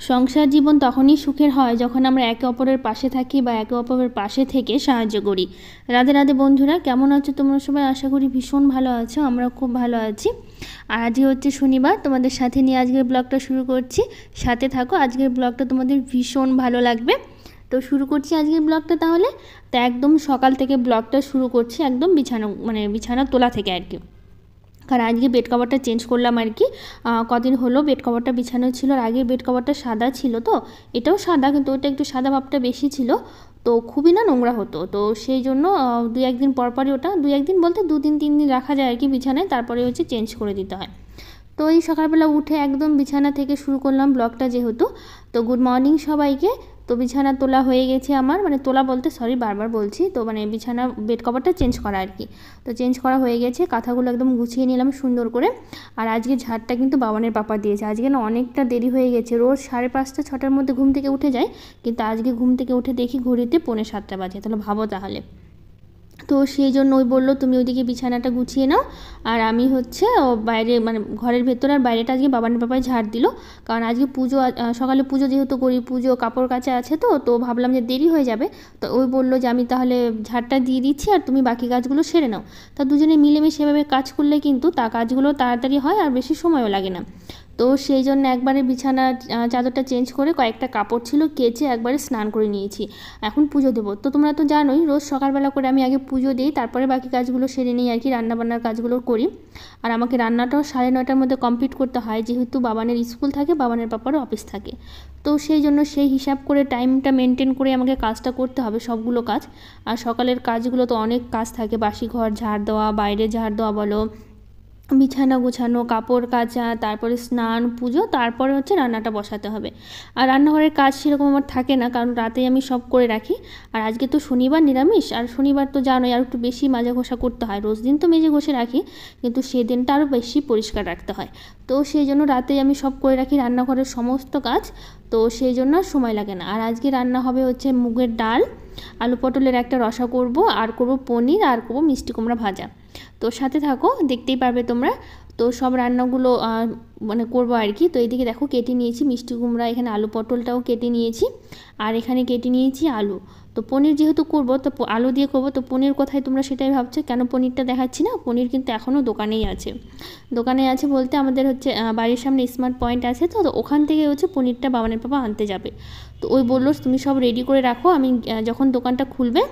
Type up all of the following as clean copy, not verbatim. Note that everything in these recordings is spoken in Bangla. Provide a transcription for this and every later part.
সংসার জীবন তখনই সুখের হয় যখন আমরা একে অপরের পাশে থাকি বা একে অপরের পাশে থেকে সাহায্য করি। রাধে রাধে বন্ধুরা, কেমন আছো তোমরা সবাই? আশা করি ভীষণ ভালো আছো, আমরা খুব ভালো আছি। আর আজকে হচ্ছে শনিবার, তোমাদের সাথে নিয়ে আজকের ব্লগটা শুরু করছি। সাথে থাকো, আজকের ব্লগটা তোমাদের ভীষণ ভালো লাগবে। তো শুরু করছি আজকের ব্লগটা তাহলে। তো একদম সকাল থেকে ব্লগটা শুরু করছি, একদম বিছানা তোলা থেকে আর কি। কারণ আজকে বেড কভারটা চেঞ্জ করলাম আর কি। কদিন হলো বেড কভারটা বিছানো ছিল, আর আগের বেড কভারটা সাদা ছিল, তো এটাও সাদা, কিন্তু ওটা একটু সাদা ভাবটা বেশি ছিল, তো খুবই না নোংরা হতো। তো সেই জন্য দু একদিন পরপরই, ওটা দু একদিন বলতে 2-3 দিন রাখা যায় আর কি বিছানায়, তারপরে হচ্ছে চেঞ্জ করে দিতে হয়। তো এই সকালবেলা উঠে একদম বিছানা থেকে শুরু করলাম ব্লগটা যেহেতু। তো গুড মর্নিং সবাইকে। তো বিছানা তোলা হয়ে গেছে আমার, মানে তোলা বলতে সরি বারবার বলছি, তো মানে বিছানা বেড কভারটা চেঞ্জ করা আর কি। তো চেঞ্জ করা হয়ে গেছে, কাঁথাগুলো একদম গুছিয়ে নিলাম সুন্দর করে। আর আজকে ঝাড়টা কিন্তু বাবানের পাপা দিয়েছে। আজকে না অনেকটা দেরি হয়ে গেছে, রোজ 5:30-6টার মধ্যে ঘুম থেকে উঠে যায়, কিন্তু আজকে ঘুম থেকে উঠে দেখি ঘড়িতে 6:45 বাজে। তাহলে ভাবো তাহলে। তো সেই জন্য ওই বললো তুমি ওইদিকে বিছানাটা গুছিয়ে নাও, আর আমি হচ্ছে বাইরে মানে ঘরের ভেতর আর বাইরেটা আজকে বাবানের পাপায় ঝাড় দিল। কারণ আজকে পুজো, সকালে পুজো যেহেতু করি, পুজো কাপড় কাচা আছে, তো ভাবলাম যে দেরি হয়ে যাবে। তো ওই বললো যে আমি তাহলে ঝাড়টা দিয়ে দিচ্ছি আর তুমি বাকি কাজগুলো সেরে নাও। তা দুজনে মিলেমিশে সেভাবে কাজ করলে কিন্তু কাজগুলো তাড়াতাড়ি হয় আর বেশি সময়ও লাগে না। তো সেই জন্য একবারে বিছানার চাদরটা চেঞ্জ করে কয়েকটা কাপড় ছিল কেচে একবারে স্নান করে নিয়েছি। এখন পুজো দেবো, তো তোমরা তো জানোই রোজ সকালবেলা করে আমি আগে পুজো দিই, তারপরে বাকি কাজগুলো সেরে নিই আর কি, রান্নাবান্নার কাজগুলো করি। আর আমাকে রান্নাটাও 9:30টার মধ্যে কমপ্লিট করতে হয়, যেহেতু বাবানের স্কুল থাকে, বাবানের পাপারও অফিস থাকে। তো সেই জন্য সেই হিসাব করে টাইমটা মেনটেন করে আমাকে কাজটা করতে হবে, সবগুলো কাজ। আর সকালের কাজগুলো তো অনেক কাজ থাকে, বাসি ঘর ঝাড় দেওয়া, বাইরে ঝাড় দেওয়া বলো, বিছানা গোছানো, কাপড় কাচা, তারপরে স্নান, পুজো, তারপরে হচ্ছে রান্নাটা বসাতে হবে। আর রান্নাঘরের কাজ সেরকম আমার থাকে না, কারণ রাতেই আমি সব করে রাখি। আর আজকে তো শনিবার নিরামিষ, আর শনিবার তো জানোই আর একটু বেশি মাজা ঘষা করতে হয়। রোজ দিন তো মেজে ঘষে রাখি, কিন্তু সেদিনটা আরও বেশি পরিষ্কার রাখতে হয়। তো সেই জন্য রাতেই আমি সব করে রাখি রান্নাঘরের সমস্ত কাজ, তো সেই জন্য আর সময় লাগে না। আর আজকে রান্না হবে হচ্ছে মুগের ডাল, আলু পটলের একটা রসা করব, আর করব পনির, আর করব মিষ্টি কুমড়া ভাজা। তো সাথে থাকো, দেখতেই পারবে তোমরা। তো সব রান্নাগুলো মানে করবো আর কি। তো এইদিকে দেখো কেটে নিয়েছি মিষ্টি কুমড়া, এখানে আলু পটলটাও কেটে নিয়েছি, আর এখানে কেটে নিয়েছি আলু। তো পনির যেহেতু করবো, তো আলু দিয়ে করবো, তো পনির কোথায় তোমরা সেটাই ভাবছো, কেন পনিরটা দেখাচ্ছি না। পনির কিন্তু এখনও দোকানেই আছে। দোকানে আছে বলতে আমাদের হচ্ছে বাড়ির সামনে স্মার্ট পয়েন্ট আছে, তো ওখান থেকে হচ্ছে পনিরটা বাবানের পাপা আনতে যাবে। তো ওই বললো তুমি সব রেডি করে রাখো, আমি যখন দোকানটা খুলবে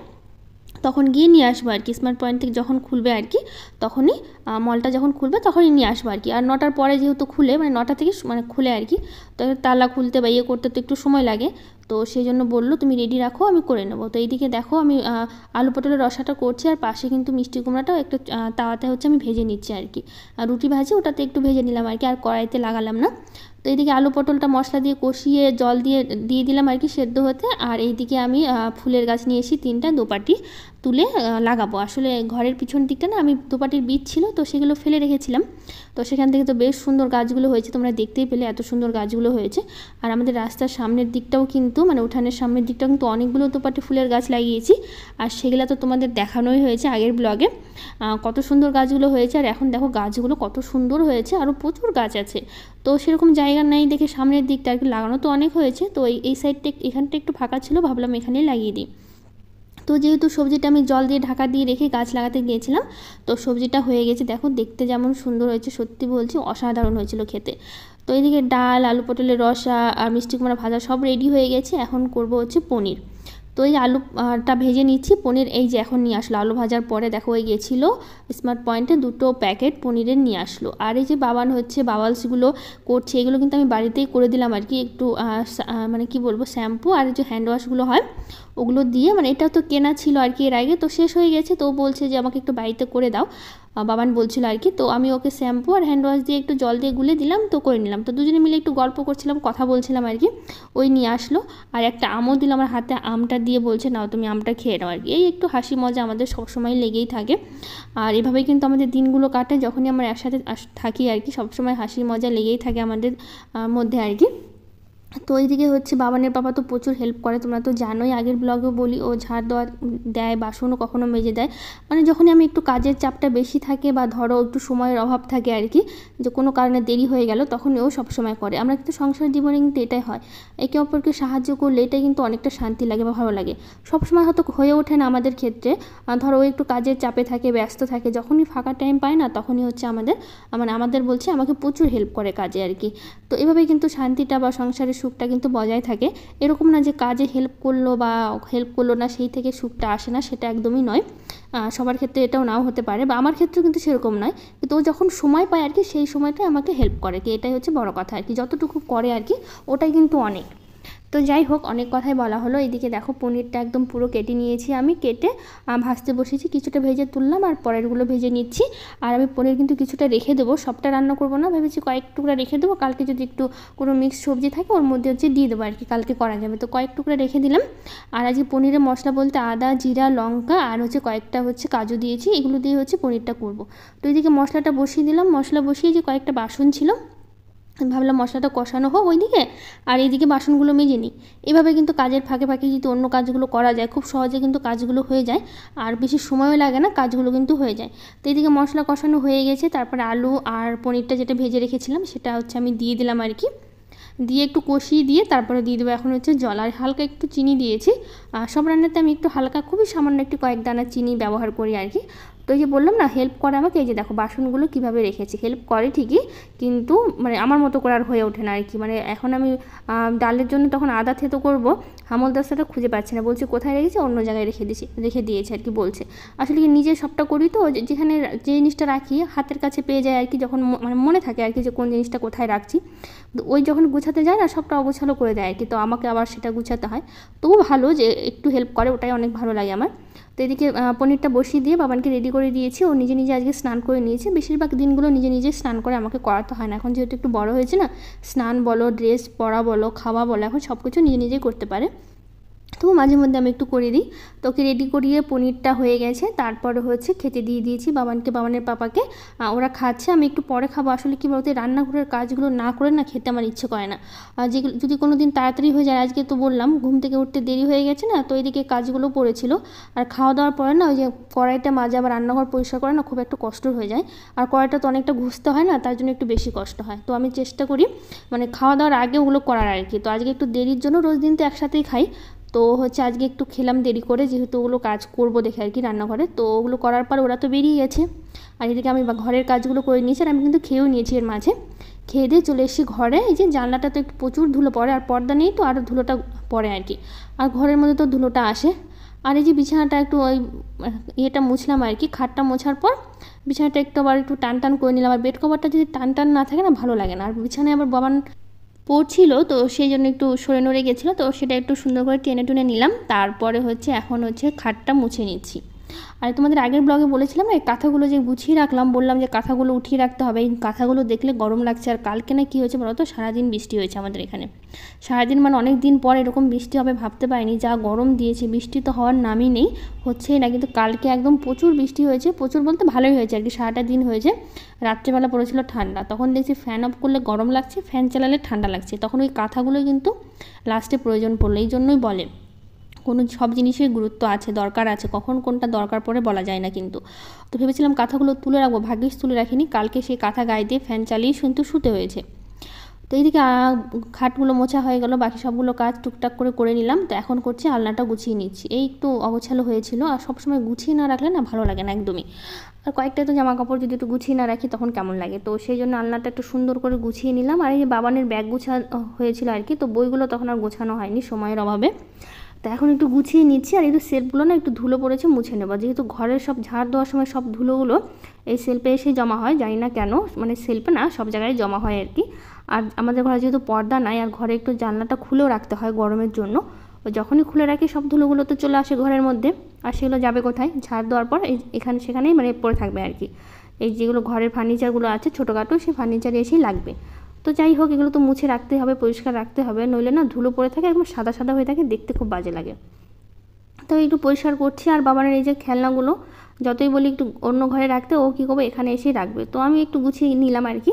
তখন গিয়ে নিয়ে আসবো আর কি। স্মার্ট পয়েন্ট থেকে যখন খুলবে আর কি, তখনই মলটা যখন খুলবে তখনই নিয়ে আসবো আর কি। আর 9টার পরে যেহেতু খুলে, মানে 9টা থেকে মানে খুলে আর কি, তো তালা খুলতে বা ইয়ে করতে তো একটু সময় লাগে। তো সেই জন্য বললো তুমি রেডি রাখো, আমি করে নেবো। তো এইদিকে দেখো আমি আলু পটলের রসাটা করছি, আর পাশে কিন্তু মিষ্টি কুমড়াটাও একটু তাওয়াতে হচ্ছে আমি ভেজে নিচ্ছি আর কি। আর রুটি ভাজি ওটাতে একটু ভেজে নিলাম আর কি, আর কড়াইতে লাগালাম না। তো এইদিকে আলু পটলটা মশলা দিয়ে কষিয়ে জল দিয়ে দিলাম আর কি সেদ্ধ হতে। আর এইদিকে আমি ফুলের গাছ নিয়ে এসি 3টা, দোপাটি তুলে লাগাবো। আসলে ঘরের পিছন দিকটা না আমি দোপাটির বীজ ছিল, তো সেগুলো ফেলে রেখেছিলাম। তো সেখান থেকে তো বেশ সুন্দর গাছগুলো হয়েছে, তোমরা দেখতেই পেলে এত সুন্দর গাছগুলো হয়েছে। আর আমাদের রাস্তার সামনের দিকটাও কিন্তু, মানে উঠানের সামনের দিকটাও কিন্তু অনেকগুলো দোপাটি ফুলের গাছ লাগিয়েছি। আর সেগুলো তো তোমাদের দেখানোই হয়েছে আগের ব্লগে, কত সুন্দর গাছগুলো হয়েছে। আর এখন দেখো গাছগুলো কত সুন্দর হয়েছে, আরও প্রচুর গাছ আছে। তো সেরকম জায়গা নাই দেখে সামনের দিকটা আর কি লাগানো তো অনেক হয়েছে, তো এই সাইডটা এখানটা একটু ফাঁকা ছিল, ভাবলাম এখানেই লাগিয়ে দিই। তো যেহেতু সবজিটা আমি জল দিয়ে ঢাকা দিয়ে রেখে গাছ লাগাতে গিয়েছিলাম, তো সবজিটা হয়ে গেছে দেখো, দেখতে যেমন সুন্দর হয়েছে, সত্যি বলছি অসাধারণ হয়েছিল খেতে। তো এইদিকে ডাল, আলু পটলের রসা আর মিষ্টি কুমড়া ভাজা সব রেডি হয়ে গেছে। এখন করব হচ্ছে পনির। তো এই আলুটা ভেজে নিচ্ছি, পনির এই যে এখন নিয়ে আসলো। আলু ভাজার পরে দেখো ওই গেছিলো স্মার্ট পয়েন্টে 2টো প্যাকেট পনিরের নিয়ে আসলো। আর এই যে বাবান হচ্ছে বাওয়ালসগুলো করছে, এগুলো কিন্তু আমি বাড়িতেই করে দিলাম আর কি। একটু মানে কি বলবো, শ্যাম্পু আর যে হ্যান্ড ওয়াশগুলো হয় ওগুলো দিয়ে, মানে এটা তো কেনা ছিল আর কি এর আগে, তো শেষ হয়ে গেছে। তো বলছে যে আমাকে একটু বাড়িতে করে দাও, বাবান বলছিল আর কি। তো আমি ওকে শ্যাম্পু আর হ্যান্ড ওয়াশ দিয়ে একটু জল দিয়ে গুলে দিলাম, তো করে নিলাম। তো দুজনে মিলে একটু গল্প করছিলাম, কথা বলছিলাম আর কি। ওই নিয়ে আসলো, আর একটা আমও দিল আমার হাতে, আমটা দিয়ে বলছে নাও তুমি আমটা খেয়ে নাও আর কি। এই একটু হাসি মজা আমাদের সবসময় লেগেই থাকে। আর এভাবেই কিন্তু আমাদের দিনগুলো কাটে, যখনই আমরা একসাথে থাকি আর কি, সবসময় হাসি মজা লেগেই থাকে আমাদের মধ্যে আর কি। তো এইদিকে হচ্ছে বাবানের পাপা তো প্রচুর হেল্প করে, তোমরা তো জানোই, আগের ব্লগেও বলি ও ঝাড় দেওয়া দেয়, বাসনও কখনো মেজে দেয়। মানে যখনই আমি একটু কাজের চাপটা বেশি থাকে বা ধরো একটু সময়ের অভাব থাকে আর কি, যে কোনো কারণে দেরি হয়ে গেল, তখন ও সবসময় করে। আমরা কিন্তু সংসার জীবনে কিন্তু এটাই হয়, একে অপরকে সাহায্য করলে এটাই কিন্তু অনেকটা শান্তি লাগে বা ভালো লাগে। সবসময় হয়তো হয়ে ওঠে না আমাদের ক্ষেত্রে, ধরো ও একটু কাজের চাপে থাকে, ব্যস্ত থাকে, যখনই ফাঁকা টাইম পায় না তখনই হচ্ছে আমাদের বলছে আমাকে প্রচুর হেল্প করে কাজে আর কি। তো এভাবেই কিন্তু শান্তিটা বা সংসারের সুখটা কিন্তু বজায় থাকে। এরকম না যে কাজে হেল্প করলো বা হেল্প করলো না সেই থেকে সুখটা আসে না, সেটা একদমই নয়। সবার ক্ষেত্রে এটাও নাও হতে পারে, বা আমার ক্ষেত্রেও কিন্তু সেরকম নয়, কিন্তু ও যখন সময় পায় আর কি সেই সময়টাই আমাকে হেল্প করে, কি এটাই হচ্ছে বড় কথা আর কি, যতটুকু করে আর কি ওটাই কিন্তু অনেক। তো যাই হোক, অনেক কথাই বলা হলো। এদিকে দেখো পনিরটা একদম পুরো কেটে নিয়েছি, আমি কেটে ভাজতে বসেছি, কিছুটা ভেজে তুললাম আর পরেরগুলো ভেজে নিচ্ছি। আর আমি পনির কিন্তু কিছুটা রেখে দেবো, সবটা রান্না করবো না, ভেবেছি কয়েক টুকরা রেখে দেবো, কালকে যদি একটু কোনো মিক্সড সবজি থাকে ওর মধ্যে হচ্ছে দিয়ে দেবো আর কি, কালকে করা যাবে, তো কয়েক টুকরা রেখে দিলাম। আর আজকে পনিরের মশলা বলতে আদা, জিরা, লঙ্কা আর হচ্ছে কয়েকটা হচ্ছে কাজু দিয়েছি, এগুলো দিয়ে হচ্ছে পনিরটা করবো। তো এদিকে মশলাটা বসিয়ে দিলাম, মশলা বসিয়ে যে কয়েকটা বাসন ছিল, ভাবলাম মশলাটা কষানো হোক ওইদিকে আর এইদিকে বাসনগুলো মেজে নিই। এভাবে কিন্তু কাজের ফাঁকে ফাঁকে যদি অন্য কাজগুলো করা যায় খুব সহজে কিন্তু কাজগুলো হয়ে যায়, আর বেশি সময়ও লাগে না, কাজগুলো কিন্তু হয়ে যায়। তো এইদিকে মশলা কষানো হয়ে গেছে, তারপরে আলু আর পনিরটা যেটা ভেজে রেখেছিলাম সেটা হচ্ছে আমি দিয়ে দিলাম আর কি, দিয়ে একটু কষিয়ে দিয়ে তারপরে দিয়ে দেবো এখন হচ্ছে জল, আর হালকা একটু চিনি দিয়েছি। সব রান্নাতে আমি একটু হালকা, খুবই সামান্য একটু কয়েক দানা চিনি ব্যবহার করি আর কি। তো এই যে বললাম না হেল্প করে আমাকে, এই যে দেখো বাসনগুলো কীভাবে রেখেছি, হেল্প করে ঠিকই, কিন্তু মানে আমার মতো করে আর হয়ে ওঠে না আর কি। মানে এখন আমি ডালের জন্য তখন আদা থেতো করবো, হামল দস্তাটা খুঁজে পাচ্ছি না, বলছে কোথায় রেখেছি, অন্য জায়গায় রেখে দিয়েছে আর কি বলছে। আসলে কি নিজে সবটা করি তো, যেখানে যে জিনিসটা রাখি হাতের কাছে পেয়ে যায় আর কি, যখন মানে মনে থাকে আর কি যে কোন জিনিসটা কোথায় রাখছি, তো ওই যখন গুছাতে যায় না সবটা অগোছালো করে দেয় আর কি, তো আমাকে আবার সেটা গুছাতে হয়। তবু ভালো যে একটু হেল্প করে, ওটাই অনেক ভালো লাগে আমার। তো এদিকে পনিরটা বসিয়ে দিয়ে বাবানকে রেডি করে দিয়েছি, ও নিজে নিজে আজকে স্নান করে নিয়েছে, বেশিরভাগ দিনগুলো নিজে নিজে স্নান করে, আমাকে করাতে হয় না, এখন যেহেতু একটু বড় হয়েছে না, স্নান বলো, ড্রেস পরা বলো, খাওয়া বলো, এখন সব কিছু নিজে নিজেই করতে পারে। তো মাঝে মধ্যে আমি একটু করে দিই। তো ওকে রেডি করিয়ে পনিরটা হয়ে গেছে, তারপরে হচ্ছে খেতে দিয়ে দিয়েছি বাবানের পাপাকে, ওরা খাচ্ছে, আমি একটু পরে খাবো। আসলে কী বলতে, রান্নাঘরের কাজগুলো না করে না খেতে আমার ইচ্ছে করে না, যেগুলো যদি কোনো দিন তাড়াতাড়ি হয়ে যায়, আজকে তো বললাম ঘুম থেকে উঠতে দেরি হয়ে গেছে না, তো এদিকে কাজগুলো পড়েছিল, আর খাওয়া দাওয়ার পরে না ওই যে কড়াইটা মাজা বা রান্নাঘর পরিষ্কার করে না খুব একটা কষ্ট হয়ে যায়, আর কড়াইটা তো অনেকটা ঘুষতে হয় না, তার জন্য একটু বেশি কষ্ট হয়। তো আমি চেষ্টা করি মানে খাওয়া দাওয়ার আগে ওগুলো করার আর কি। তো আজকে একটু দেরির জন্য, রোজ দিন তো একসাথেই খাই, তো হচ্ছে আজকে একটু খেলাম দেরি করে, যেহেতু ওগুলো কাজ করবো দেখে আর কি রান্নাঘরে, তো ওগুলো করার পর ওরা তো বেরিয়ে গেছে, আর এদিকে আমি ঘরের কাজগুলো করে নিয়েছি, আর আমি কিন্তু খেয়েও নিয়েছি এর মাঝে। খেয়ে দিয়ে চলে এসেছি ঘরে, এই যে জানলাটা তো একটু প্রচুর ধুলো পড়ে, আর পর্দা নেই তো আরও ধুলোটা পড়ে আর কি, আর ঘরের মধ্যে তো ধুলোটা আসে। আর এই যে বিছানাটা একটু ওই ইয়েটা মুছলাম আর কি, খাটটা মোছার পর বিছানাটা একটু আবার একটু টান টান করে নিলাম, আর বেড কভারটা যদি টান টান না থাকে না ভালো লাগে না, আর বিছানায় আবার বাবান পড়ছিল, তো সেই জন্য একটু সরে নড়ে গেছিলো, তো সেটা একটু সুন্দর করে টেনে টুনে নিলাম, তারপরে হচ্ছে এখন হচ্ছে খাটটা মুছে নিচ্ছি। আর তোমাদের আগের ব্লগে বলেছিলাম না এই কাঁথাগুলো যে গুছিয়ে রাখলাম, বললাম যে কাঁথাগুলো উঠিয়ে রাখতে হবে, এই কাঁথাগুলো দেখলে গরম লাগছে। আর কালকে না কী হয়েছে বলো তো, সারাদিন বৃষ্টি হয়েছে আমাদের এখানে, সারাদিন মানে অনেক দিন পর এরকম বৃষ্টি হবে ভাবতে পারিনি, যা গরম দিয়েছে, বৃষ্টি তো হওয়ার নামই নেই, হচ্ছেই না। কিন্তু কালকে একদম প্রচুর বৃষ্টি হয়েছে, প্রচুর বলতে ভালোই হয়েছে আর কি, সারাটা দিন হয়েছে। রাত্রেবেলা পড়েছিল ঠান্ডা, তখন দেখছি ফ্যান অফ করলে গরম লাগছে, ফ্যান চালালে ঠান্ডা লাগছে, তখন ওই কাঁথাগুলোই কিন্তু লাস্টে প্রয়োজন পড়লো। এই জন্যই বলে কোনো সব জিনিসের গুরুত্ব আছে, দরকার আছে, কখন কোনটা দরকার পড়ে বলা যায় না কিন্তু। তো ভেবেছিলাম কাঁথাগুলো তুলে রাখবো, ভাগ্যিস তুলে রাখিনি, কালকে সেই কাঁথা গায়ে দিয়ে ফ্যান চালিয়ে কিন্তু শুতে হয়েছে। তো এইদিকে খাটগুলো মোছা হয়ে গেল, বাকি সবগুলো কাজ টুকটাক করে নিলাম। তো এখন করছি আলনাটা গুছিয়ে নিচ্ছি, এই একটু অগোছালো হয়েছিল, আর সবসময় গুছিয়ে না রাখলে না ভালো লাগে না একদমই, আর কয়েকটা তো জামা কাপড় যদি একটু গুছিয়ে না রাখি তখন কেমন লাগে, তো সেই জন্য আলনাটা একটু সুন্দর করে গুছিয়ে নিলাম। আর এই যে বাবানের ব্যাগ গুছা হয়েছিল আর কি, তো বইগুলো তখন আর গোছানো হয়নি সময়ের অভাবে, তো এখন একটু গুছিয়ে নিচ্ছি। আর একটু সেলফগুলো না একটু ধুলো পড়েছে, মুছে নেবো, যেহেতু ঘরের সব ঝাড় দেওয়ার সময় সব ধুলোগুলো এই সেলফে এসে জমা হয়, জানি না কেন, মানে সেলফে না সব জায়গায় জমা হয় আর কি। আর আমাদের ঘরে যেহেতু পর্দা নাই, আর ঘরে একটু জানলাটা খুলেও রাখতে হয় গরমের জন্য, যখনই খুলে রাখি সব ধুলোগুলো তো চলে আসে ঘরের মধ্যে, আর সেগুলো যাবে কোথায়, ঝাড় দেওয়ার পর এখানে সেখানেই মানে পড়ে থাকবে আর কি। এই যেগুলো ঘরের ফার্নিচারগুলো আছে ছোটোখাটো, সেই ফার্নিচারে এসেই লাগবে। তো যাই হোক, এগুলো তো মুছে রাখতে হবে, পরিষ্কার রাখতে হবে, নইলে না ধুলো পড়ে থাকে, একদম সাদা সাদা হয়ে থাকে, দেখতে খুব বাজে লাগে। তো একটু পরিষ্কার করছি। আর বাবানের এই যে খেলনাগুলো যতই বলি একটু অন্য ঘরে রাখতে, ও কী করবে এখানে এসেই রাখবে, তো আমি একটু গুছিয়ে নিলাম আর কি।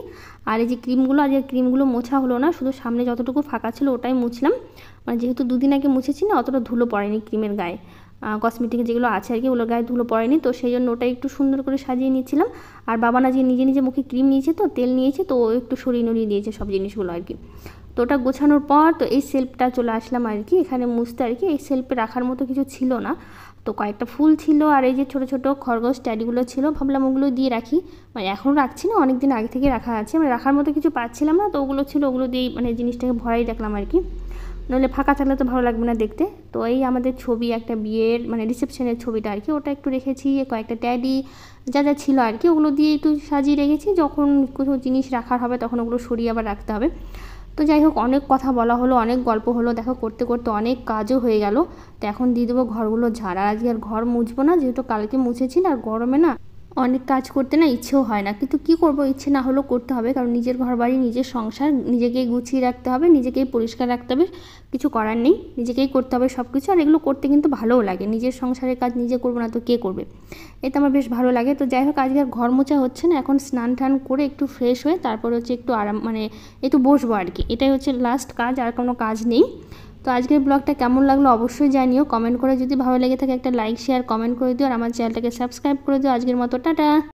আর এই যে ক্রিমগুলো, আজকে ক্রিমগুলো মোছা হলো না, শুধু সামনে যতটুকু ফাঁকা ছিল ওটাই মুছলাম। মানে যেহেতু দুদিন আগে মুছেছি না, অতটা ধুলো পড়েনি ক্রিমের গায়ে, কসমেটিক যেগুলো আছে আর কি ওগুলো গায়ে ধুলো পড়েনি, তো সেই জন্য ওটা একটু সুন্দর করে সাজিয়ে নিচ্ছিলাম। আর বাবা না যে নিজে নিজে মুখে ক্রিম নিয়েছে, তো তেল নিয়েছে, তো ও একটু সরিয়ে নড়িয়ে দিয়েছে সব জিনিসগুলো আর কি। তো ওটা গোছানোর পর তো এই সেলফটা চলে আসলাম আর কি এখানে মুছতে আর কি। এই সেলফে রাখার মতো কিছু ছিল না, তো কয়েকটা ফুল ছিল আর এই যে ছোটো ছোটো খরগোশ ট্যাডিগুলো ছিল, ভাবলাম ওগুলো দিয়ে রাখি। মানে এখনও রাখছি না, অনেক দিন আগে থেকে রাখা আছে, মানে রাখার মতো কিছু পাচ্ছিলাম না, তো ওগুলো ছিল, ওগুলো দিয়েই মানে জিনিসটাকে ভরাই রাখলাম আর কি, নইলে ফাঁকা থাকলে তো ভালো লাগবে না দেখতে। তো এই আমাদের ছবি একটা বিয়ের মানে রিসেপশনের ছবিটা আর কি, ওটা একটু রেখেছি, কয়েকটা ট্যাডি যা যা ছিল আর কি ওগুলো দিয়ে একটু সাজিয়ে রেখেছি, যখন কোনো জিনিস রাখার হবে তখন ওগুলো সরিয়ে আবার রাখতে হবে। তো যাই হোক, অনেক কথা বলা হলো, অনেক গল্প হলো, দেখো করতে করতে অনেক কাজও হয়ে গেল। তো এখন দিয়ে দেবো ঘরগুলো ঝাড়, আর আজকে আর ঘর মুছবো না, যেহেতু কালকে মুছেছি, আর গরমে না অনেক কাজ করতে না ইচ্ছেও হয় না, কিন্তু কি করব, ইচ্ছে না হলেও করতে হবে, কারণ নিজের ঘর বাড়ি, নিজের সংসার, নিজেকেই গুছিয়ে রাখতে হবে, নিজেকেই পরিষ্কার রাখতে হবে, কিছু করার নেই, নিজেকেই করতে হবে সব কিছু। আর এগুলো করতে কিন্তু ভালোও লাগে, নিজের সংসারের কাজ নিজে করবো না তো কে করবে, এতে আমার বেশ ভালো লাগে। তো যাই হোক, আজকে আর ঘর মোছা হচ্ছে না, এখন স্নান টান করে একটু ফ্রেশ হয়ে তারপরে হচ্ছে একটু আরাম মানে একটু বসবো আর কি, এটাই হচ্ছে লাস্ট কাজ, আর কোনো কাজ নেই। তো আজকের ব্লগটা কেমন লাগলো অবশ্যই জানিও কমেন্ট করে, যদি ভালো লেগে থাকে একটা লাইক শেয়ার কমেন্ট করে দিও, আর আমার চ্যানেলটাকে সাবস্ক্রাইব করে দিও। আজকের মতো টাটা।